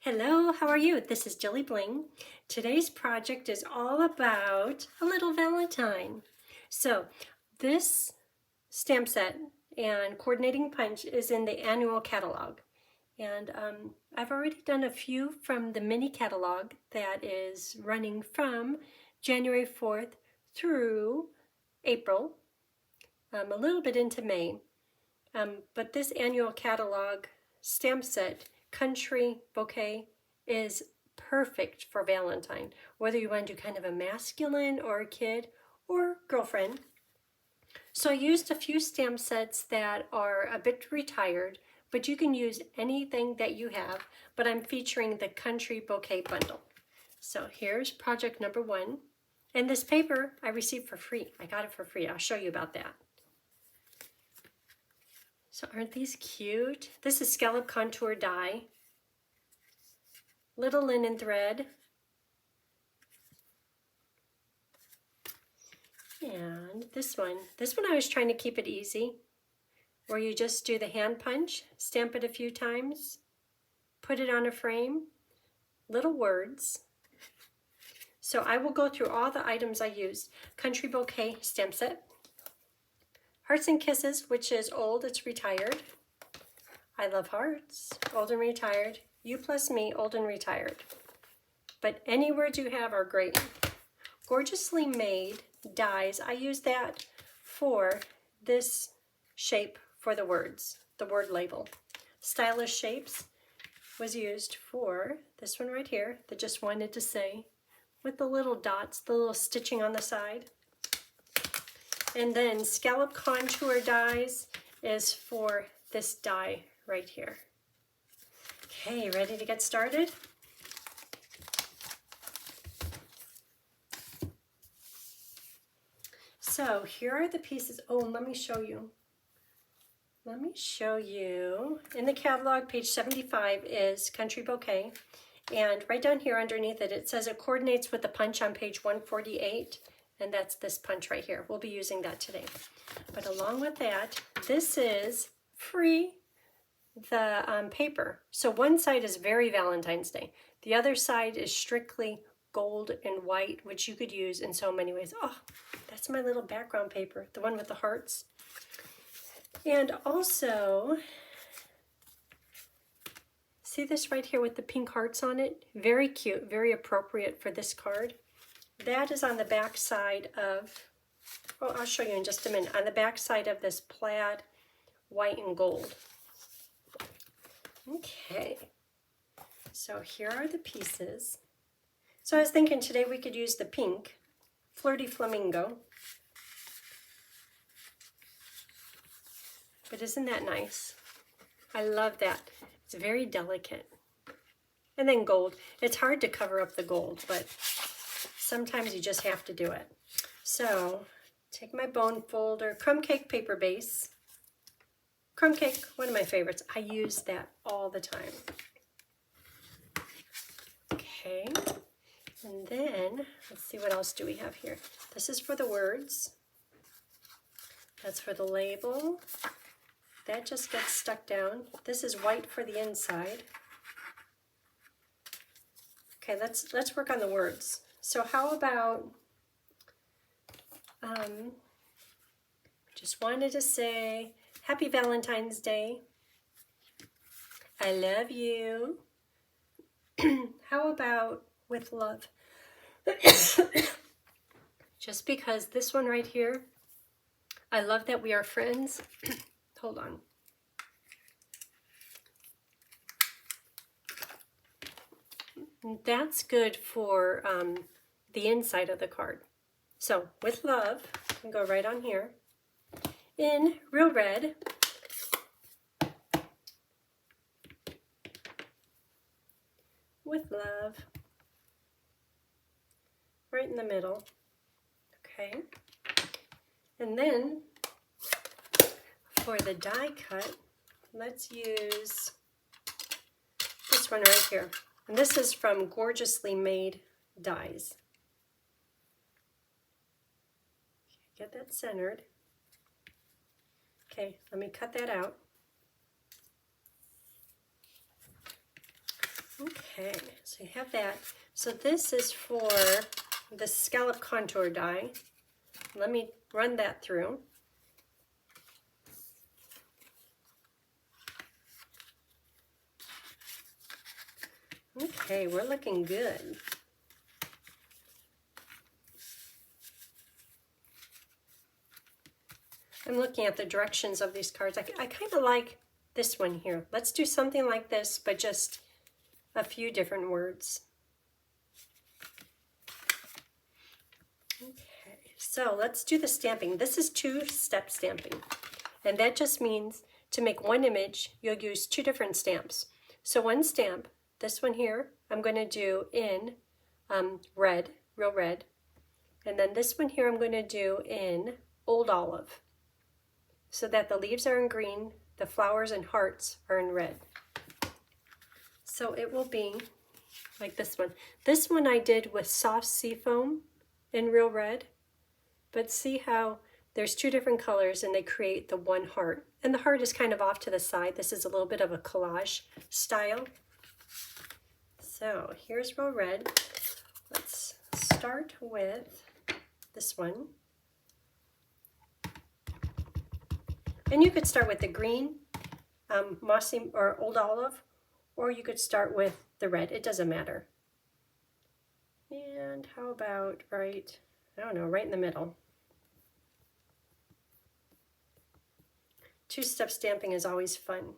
Hello, how are you? This is JilliBling. Today's project is all about a little Valentine. So this stamp set and coordinating punch is in the annual catalog. And I've already done a few from the mini catalog that is running from January 4th through April, a little bit into May. But this annual catalog stamp set, Country Bouquet, is perfect for Valentine, whether you want to do kind of a masculine or a kid or girlfriend. So I used a few stamp sets that are a bit retired, but you can use anything that you have, but I'm featuring the Country Bouquet bundle. So here's project number 1. And this paper I received for free. I got it for free. I'll show you about that. So aren't these cute? This is scallop contour die, little linen thread, and this one I was trying to keep it easy, where you just do the hand punch, stamp it a few times, put it on a frame, little words. So I will go through all the items I used. Country Bouquet stamp set, Hearts and Kisses, which is old, it's retired. I Love Hearts, old and retired. You Plus Me, old and retired. But any words you have are great. Gorgeously Made dies. I use that for this shape for the words, the word label. Stylish Shapes was used for this one right here that just wanted to say, with the little dots, the little stitching on the side. And then Scallop Contour dies is for this die right here. Okay, ready to get started? So here are the pieces. Oh, and let me show you. Let me show you. In the catalog, page 75 is Country Bouquet. And right down here underneath it, it says it coordinates with the punch on page 148. And that's this punch right here. We'll be using that today. But along with that, this is free, the paper. So one side is very Valentine's Day. The other side is strictly gold and white, which you could use in so many ways. Oh, that's my little background paper, the one with the hearts. And also, see this right here with the pink hearts on it? Very cute, very appropriate for this card. That is on the back side of, oh, I'll show you in just a minute, on the back side of this plaid white and gold. Okay, so here are the pieces. So I was thinking today we could use the pink, Flirty Flamingo. But isn't that nice? I love that. It's very delicate. And then gold. It's hard to cover up the gold, but sometimes you just have to do it. So take my bone folder, Crumbcake paper base. Crumbcake, one of my favorites. I use that all the time. Okay, and then let's see, what else do we have here? This is for the words. That's for the label. That just gets stuck down. This is white for the inside. Okay, let's work on the words. So how about, just wanted to say, Happy Valentine's Day. I love you. How about With Love? Just because this one right here, I love that we are friends. Hold on. That's good for the inside of the card. So With Love, you can go right on here. In Real Red, With Love, right in the middle. Okay, and then for the die cut, let's use this one right here. And this is from Gorgeously Made Dies. Get that centered. Okay, let me cut that out. Okay. Okay, so you have that. So this is for the scallop contour die. Let me run that through. Okay, we're looking good. I'm looking at the directions of these cards. I kind of like this one here. Let's do something like this, but just a few different words. Okay, so let's do the stamping. This is two-step stamping, and that just means to make one image, you'll use two different stamps. So one stamp, this one here, I'm going to do in red, real red, and then this one here I'm going to do in old olive, so that the leaves are in green, the flowers and hearts are in red. So it will be like this one. This one I did with soft seafoam in real red, but see how there's two different colors and they create the one heart. And the heart is kind of off to the side. This is a little bit of a collage style. So here's real red. Let's start with this one. And you could start with the green, mossy or old olive, or you could start with the red. It doesn't matter. And how about right, I don't know, right in the middle. Two-step stamping is always fun.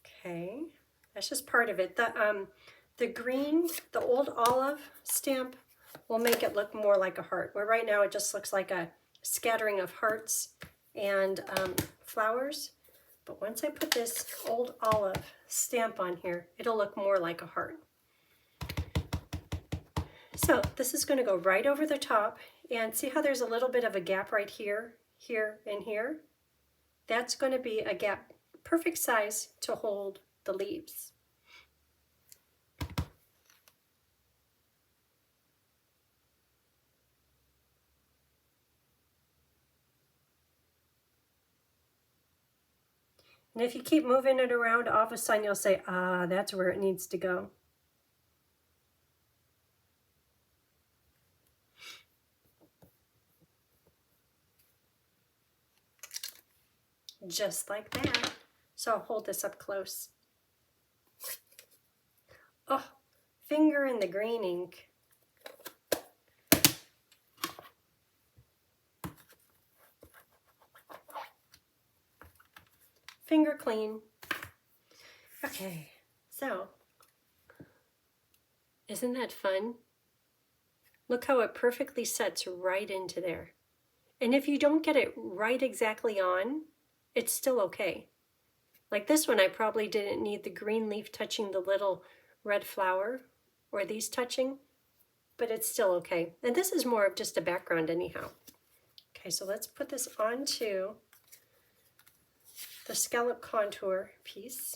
Okay, that's just part of it. The green, the old olive stamp will make it look more like a heart, where right now it just looks like a scattering of hearts and flowers. But once I put this old olive stamp on here, it'll look more like a heart. So this is going to go right over the top, and see how there's a little bit of a gap right here, here, and here? That's going to be a gap, perfect size to hold the leaves. And if you keep moving it around, all of a sudden you'll say, ah, that's where it needs to go. Just like that. So I'll hold this up close. Oh, finger in the green ink. Finger clean. Okay, so isn't that fun? Look how it perfectly sets right into there. And if you don't get it right exactly on, it's still okay. Like this one, I probably didn't need the green leaf touching the little red flower, or these touching, but it's still okay. And this is more of just a background anyhow. Okay, so let's put this onto the scallop contour piece.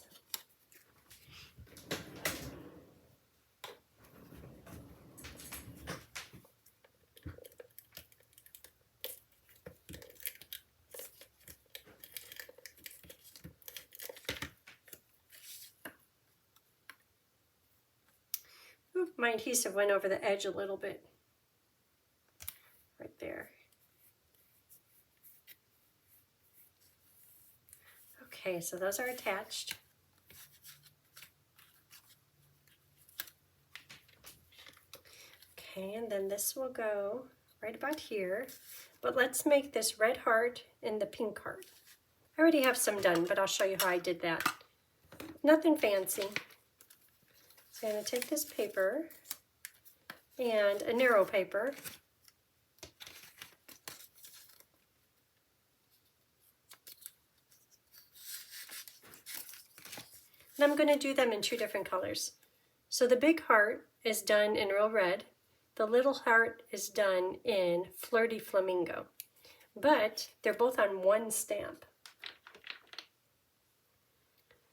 Ooh, my adhesive went over the edge a little bit. Right there. Okay, so those are attached. Okay, and then this will go right about here. But let's make this red heart and the pink heart. I already have some done, but I'll show you how I did that. Nothing fancy. So I'm going to take this paper and a narrow paper. And I'm going to do them in two different colors. So the big heart is done in real red. The little heart is done in Flirty Flamingo. But they're both on one stamp.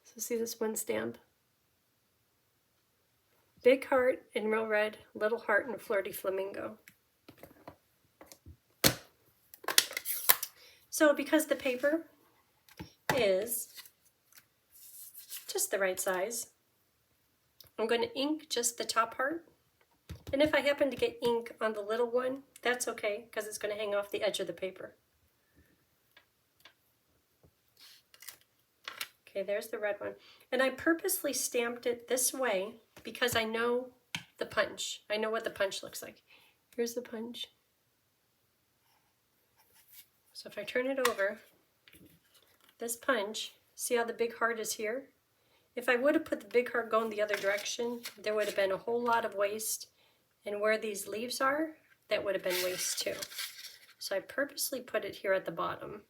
So see this one stamp? Big heart in real red, little heart in Flirty Flamingo. So because the paper is just the right size, I'm going to ink just the top heart. And if I happen to get ink on the little one, that's okay, because it's going to hang off the edge of the paper. Okay, there's the red one. And I purposely stamped it this way because I know the punch. I know what the punch looks like. Here's the punch. So if I turn it over, this punch, see how the big heart is here? If I would have put the big heart going the other direction, there would have been a whole lot of waste. And where these leaves are, that would have been waste too. So I purposely put it here at the bottom.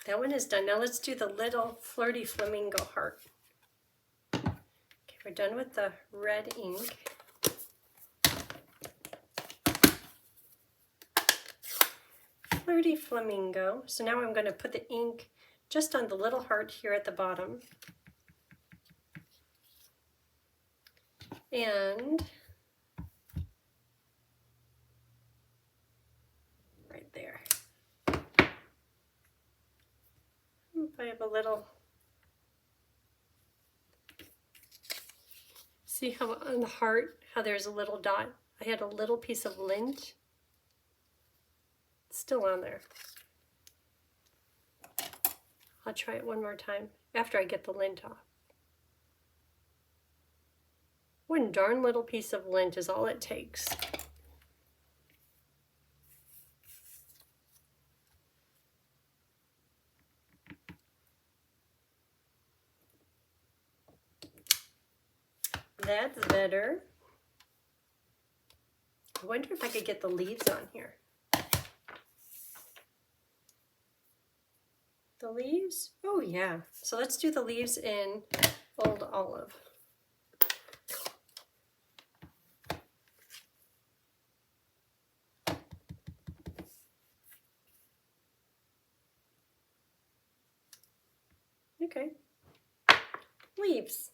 That one is done. Now let's do the little flirty flamingo heart. Okay, we're done with the red ink. Flirty flamingo. So now I'm going to put the ink just on the little heart here at the bottom. And right there. I have a little, see how on the heart, how there's a little dot? I had a little piece of lint. It's still on there. I'll try it one more time after I get the lint off. One darn little piece of lint is all it takes. That's better. I wonder if I could get the leaves on here. The leaves? Oh yeah. So let's do the leaves in Old Olive. Okay. Leaves.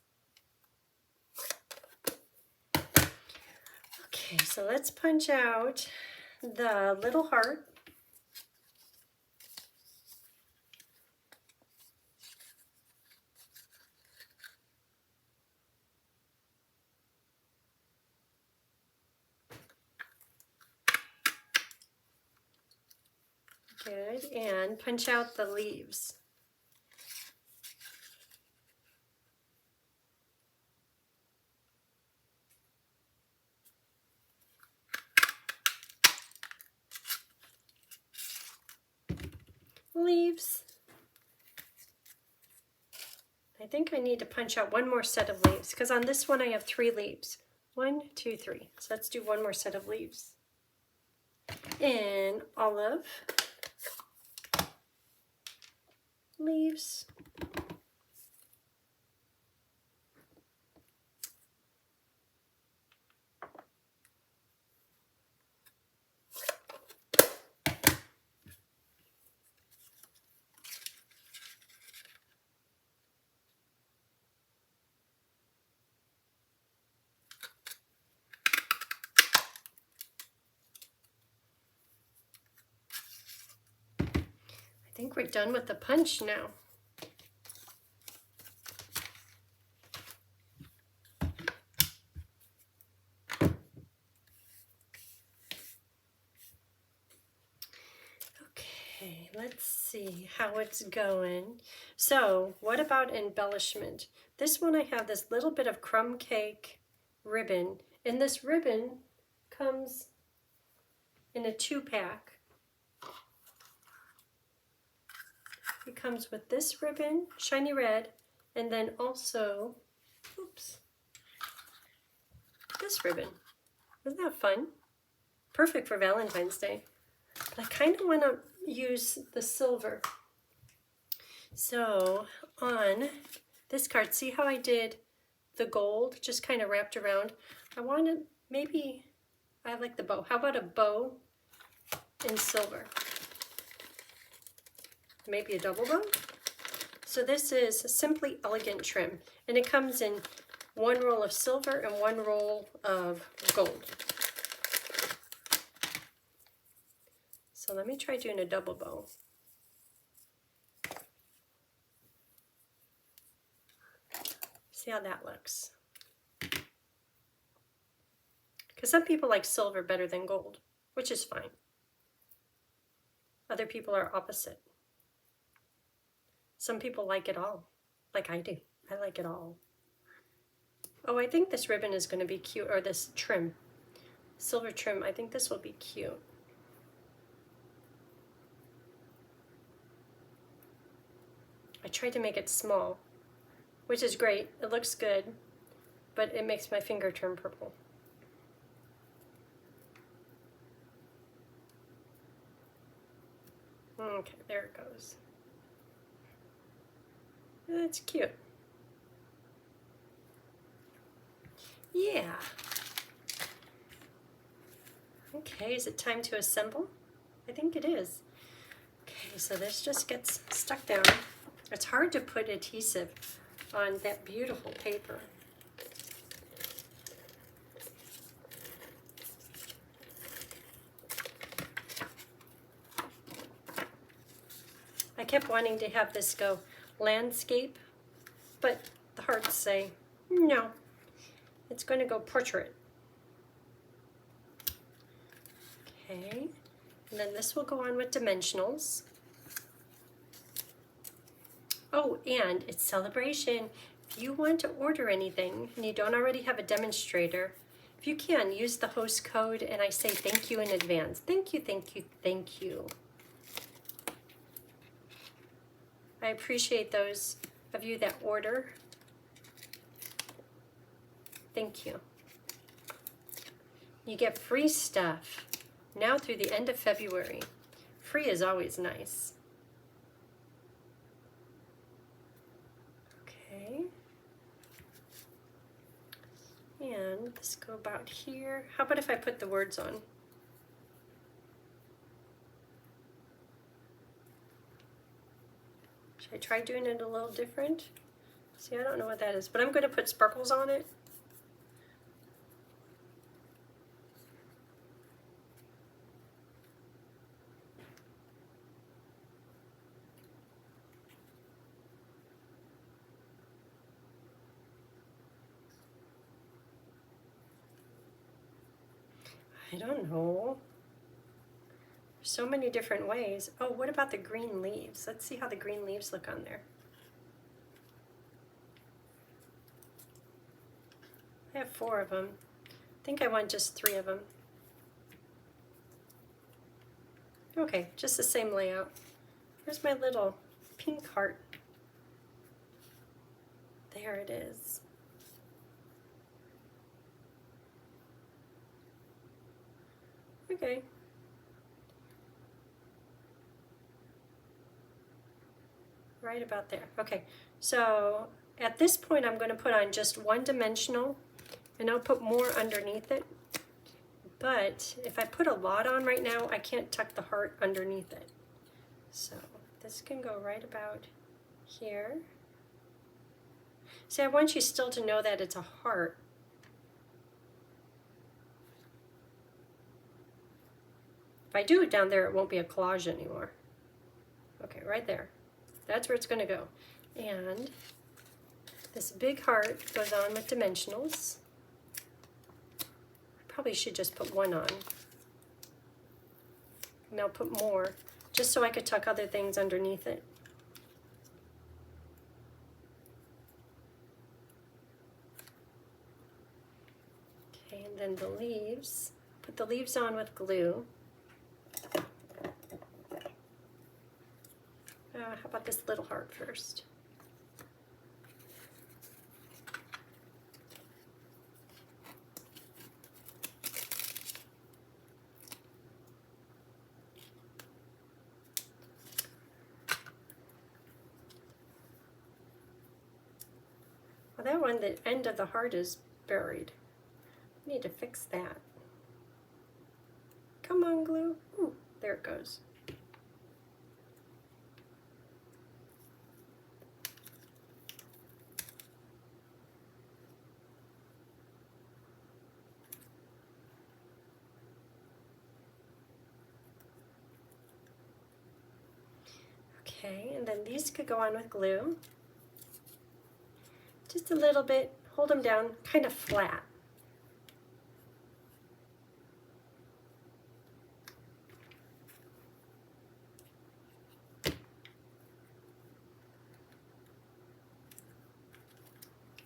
Okay, so let's punch out the little heart. Good, and punch out the leaves. Leaves. I think I need to punch out one more set of leaves because on this one I have 3 leaves. 1, 2, 3. So let's do one more set of leaves. In Olive. Leaves. I think we're done with the punch now. Okay, let's see how it's going. So, what about embellishment? This one I have this little bit of Crumbcake ribbon, and this ribbon comes in a 2-pack. It comes with this ribbon, shiny red, and then also, oops, this ribbon. Isn't that fun? Perfect for Valentine's Day. But I kind of want to use the silver. So on this card, see how I did the gold, just kind of wrapped around? I wanted, maybe, I like the bow. How about a bow in silver? Maybe a double bow. So this is Simply Elegant Trim, and it comes in 1 roll of silver and 1 roll of gold. So So let me try doing a double bow. See how that looks. Because some people like silver better than gold, which is fine. Other people are opposite. Some people like it all, like I do. I like it all. Oh, I think this ribbon is going to be cute, or this trim. Silver trim, I think this will be cute. I tried to make it small, which is great. It looks good, but it makes my finger turn purple. Okay, there it goes. That's cute. Yeah. Okay, is it time to assemble? I think it is. Okay, so this just gets stuck down. It's hard to put adhesive on that beautiful paper. I kept wanting to have this go landscape, but the hearts say, no, it's going to go portrait. Okay, and then this will go on with dimensionals. Oh, and it's celebration. If you want to order anything and you don't already have a demonstrator, if you can, use the host code, and I say thank you in advance. Thank you, thank you, thank you. I appreciate those of you that order. Thank you. You get free stuff now through the end of February. Free is always nice. Okay. And let's go about here. How about if I put the words on? Should I try doing it a little different? See, I don't know what that is, but I'm going to put sparkles on it. I don't know. There's so many different ways. Oh, what about the green leaves? Let's see how the green leaves look on there. I have 4 of them. I think I want just 3 of them. Okay, just the same layout. Where's my little pink heart? There it is. Okay. Right about there. Okay, so at this point I'm going to put on just 1 dimensional, and I'll put more underneath it. But if I put a lot on right now, I can't tuck the heart underneath it. So this can go right about here. See, I want you still to know that it's a heart. If I do it down there, it won't be a collage anymore. Okay, right there. That's where it's going to go. And this big heart goes on with dimensionals. I probably should just put 1 on. And I'll put more, just so I could tuck other things underneath it. Okay, and then the leaves. Put the leaves on with glue. How about this little heart first? Well, that one, the end of the heart is buried. I need to fix that. Come on, glue. Ooh, there it goes. Okay, and then these could go on with glue. Just a little bit, hold them down kind of flat.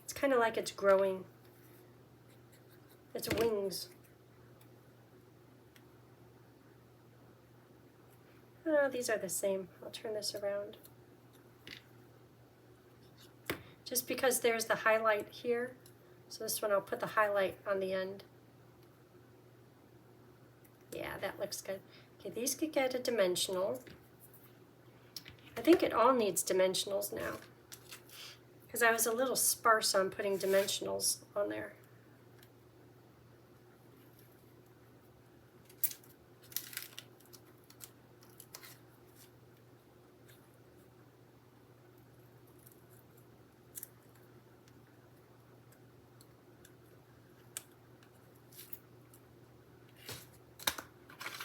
It's kind of like it's growing. Its wings. Oh, these are the same. I'll turn this around. Just because there's the highlight here, so this one I'll put the highlight on the end. Yeah, that looks good. Okay, these could get a dimensional. I think it all needs dimensionals now, because I was a little sparse on putting dimensionals on there.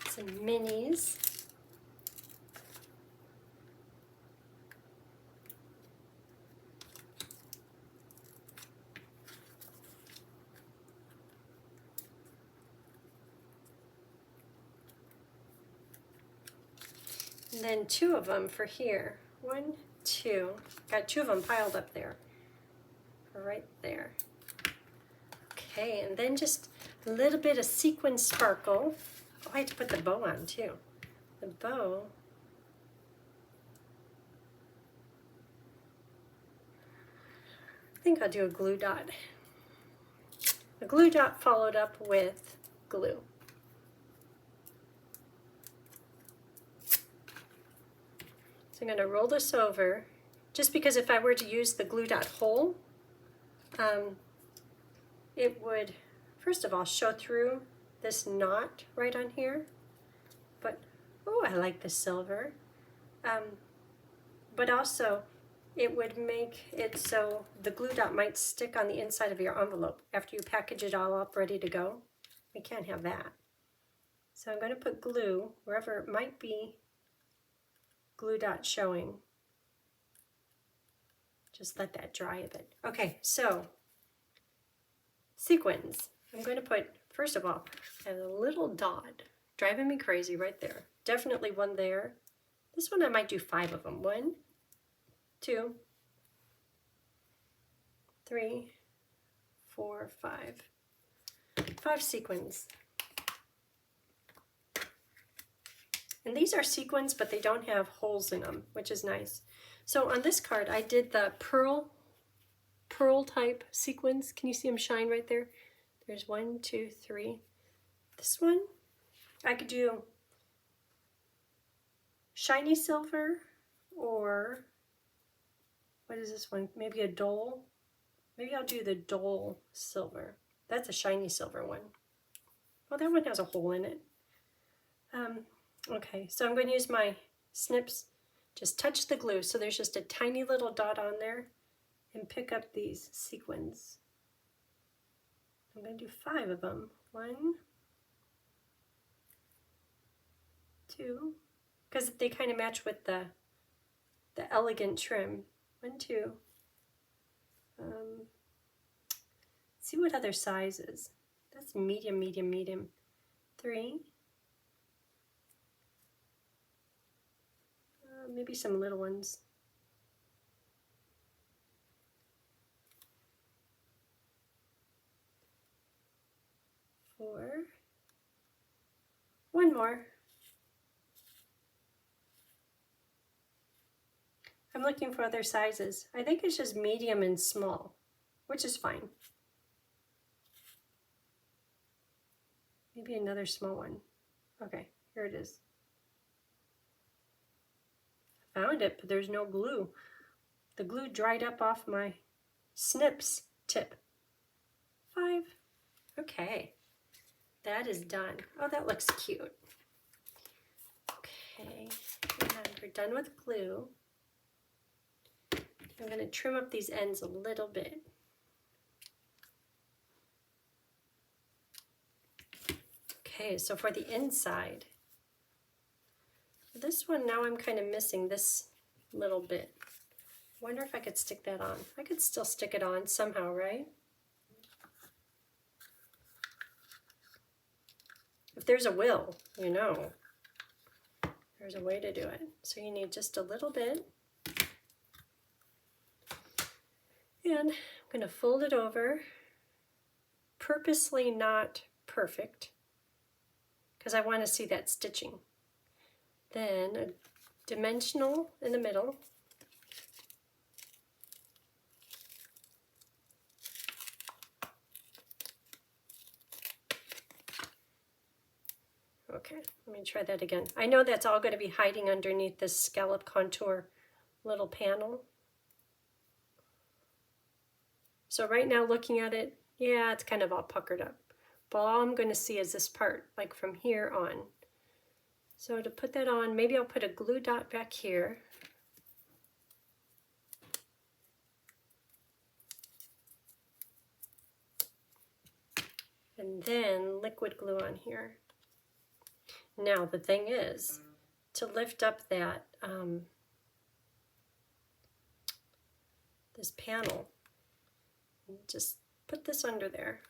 Some minis. And then 2 of them for here. 1, 2. Got 2 of them piled up there. Right there. Okay, and then just a little bit of sequin sparkle. Oh, I had to put the bow on too. The bow. I think I'll do a glue dot. A glue dot followed up with glue. So I'm going to roll this over, just because if I were to use the glue dot hole, it would, first of all, show through this knot right on here. But, oh, I like the silver. But also, it would make it so the glue dot might stick on the inside of your envelope after you package it all up ready to go. We can't have that. So I'm going to put glue wherever it might be glue dot showing. Just let that dry a bit. Okay, so sequins. I'm going to put, first of all, a little dot, driving me crazy right there. Definitely one there. This one I might do 5 of them. 1, 2, 3, 4, 5. 5 sequins. And these are sequins, but they don't have holes in them, which is nice. So on this card, I did the pearl type sequins. Can you see them shine right there? There's 1, 2, 3. This one, I could do shiny silver, or what is this one? Maybe a dole. Maybe I'll do the dole silver. That's a shiny silver one. Oh, that one has a hole in it. Okay, so I'm going to use my snips. Just touch the glue, so there's just a tiny little dot on there, and pick up these sequins. I'm going to do 5 of them. 1, 2, because they kind of match with the elegant trim. 1, 2. See what other sizes. That's medium, medium, medium. 3. Maybe some little ones. 4. 1 more. I'm looking for other sizes. I think it's just medium and small, which is fine. Maybe another small one. Okay, here it is. I found it, but there's no glue. The glue dried up off my snips tip. 5. Okay, that is done. Oh, that looks cute. Okay, and we're done with glue. I'm going to trim up these ends a little bit. Okay, so for the inside, this one now I'm kind of missing this little bit. Wonder if I could stick that on. I could still stick it on somehow, right? If there's a will, you know, there's a way to do it. So you need just a little bit. And I'm going to fold it over, purposely not perfect, because I want to see that stitching. Then a dimensional in the middle. Okay, let me try that again. I know that's all going to be hiding underneath this scallop contour little panel. So right now looking at it, yeah, it's kind of all puckered up. But all I'm going to see is this part, like from here on. So to put that on, maybe I'll put a glue dot back here. And then liquid glue on here. Now the thing is, to lift up that this panel, just put this under there.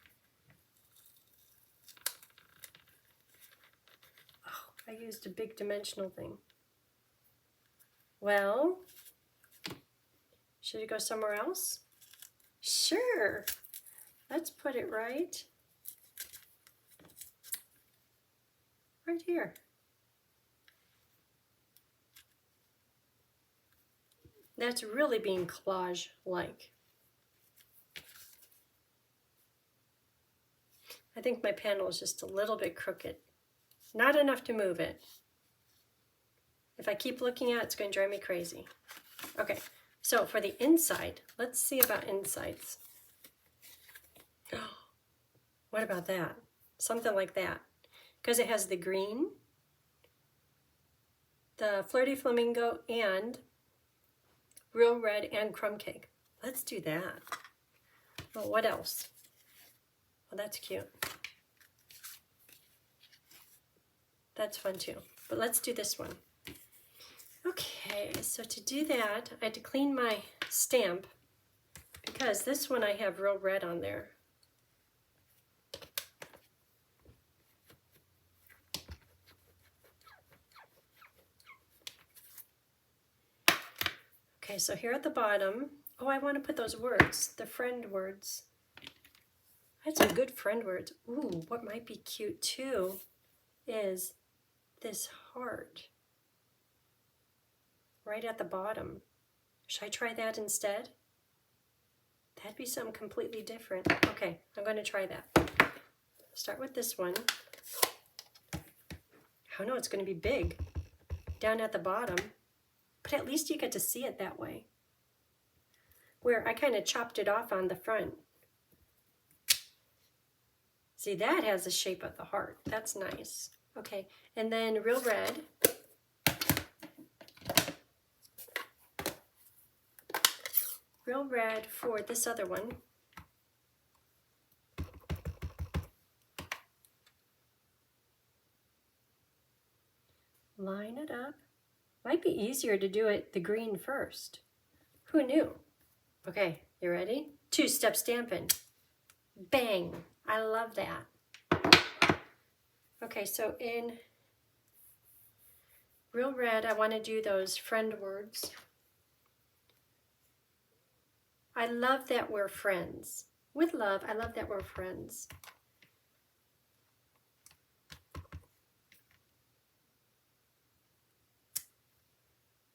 Oh, I used a big dimensional thing. Well, should it go somewhere else? Sure. Let's put it right here. That's really being collage-like. I think my panel is just a little bit crooked. Not enough to move it. If I keep looking at it, it's going to drive me crazy. Okay, so for the inside, let's see about insides. What about that? Something like that. Because it has the green, the Flirty Flamingo, and Real Red and Crumbcake. Let's do that. Oh, what else? Oh, that's cute. That's fun too. But let's do this one. Okay, so to do that, I had to clean my stamp because this one I have Real Red on there. Okay, so here at the bottom, oh, I want to put those words, the friend words. I had some good friend words. Ooh, what might be cute too is this heart right at the bottom. Should I try that instead? That'd be something completely different. Okay, I'm going to try that. Start with this one. Oh no, it's going to be big down at the bottom. But at least you get to see it that way. Where I kind of chopped it off on the front. See, that has the shape of the heart. That's nice. Okay, and then Real Red. Real Red for this other one. Line it up. Might be easier to do it the green first. Who knew? Okay, you ready? Two-step Stampin'. Bang! I love that. Okay, so in Real Red, I want to do those friend words. I love that we're friends. With love, I love that we're friends.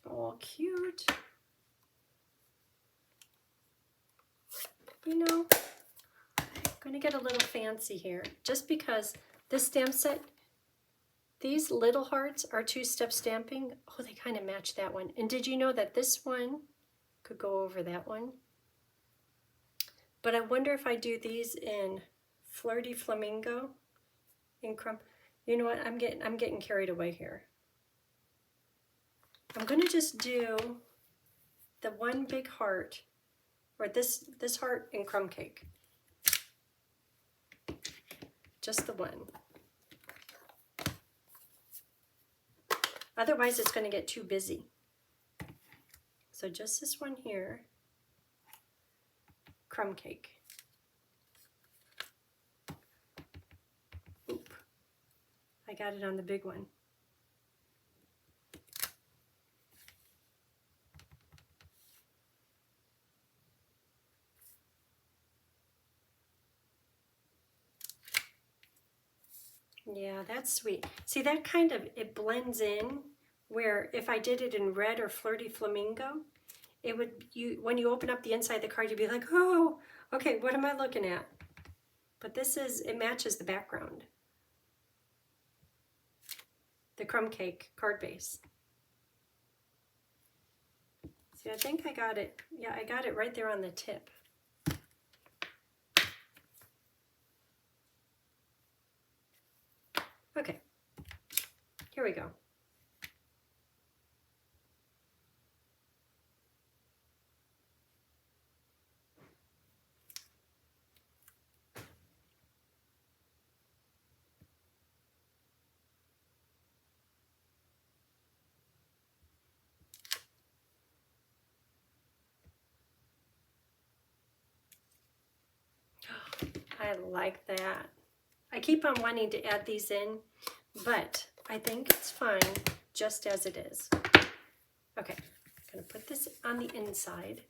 Oh, cute. You know, I'm going to get a little fancy here. Just because this stamp set, these little hearts are two-step stamping. Oh, they kind of match that one. And did you know that this one could go over that one? But I wonder if I do these in Flirty Flamingo, in Crumb. You know what? I'm getting carried away here. I'm going to just do the one big heart, or this heart in Crumbcake. Just the one. Otherwise, it's going to get too busy. So just this one here, Crumbcake. Oop, I got it on the big one. Yeah, that's sweet. See, that kind of, it blends in, where if I did it in red or Flirty Flamingo, it would, when you open up the inside of the card, you'd be like, oh, okay, what am I looking at? But this is, it matches the background. The Crumbcake card base. See, I think I got it. Yeah, I got it right there on the tip. Okay, here we go. I like that. I keep on wanting to add these in, but I think it's fine just as it is. Okay, I'm gonna put this on the inside.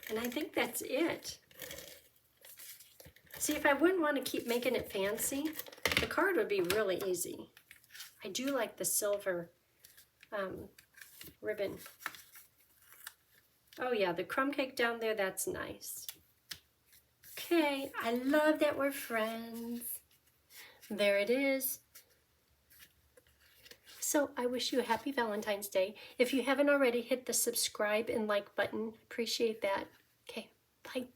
And I think that's it. See, if I wouldn't want to keep making it fancy, the card would be really easy. I do like the silver ribbon. Oh yeah, the Crumbcake down there, that's nice. Okay, I love that we're friends. There it is. So I wish you a happy Valentine's Day. If you haven't already, hit the subscribe and like button. Appreciate that. Okay, bye.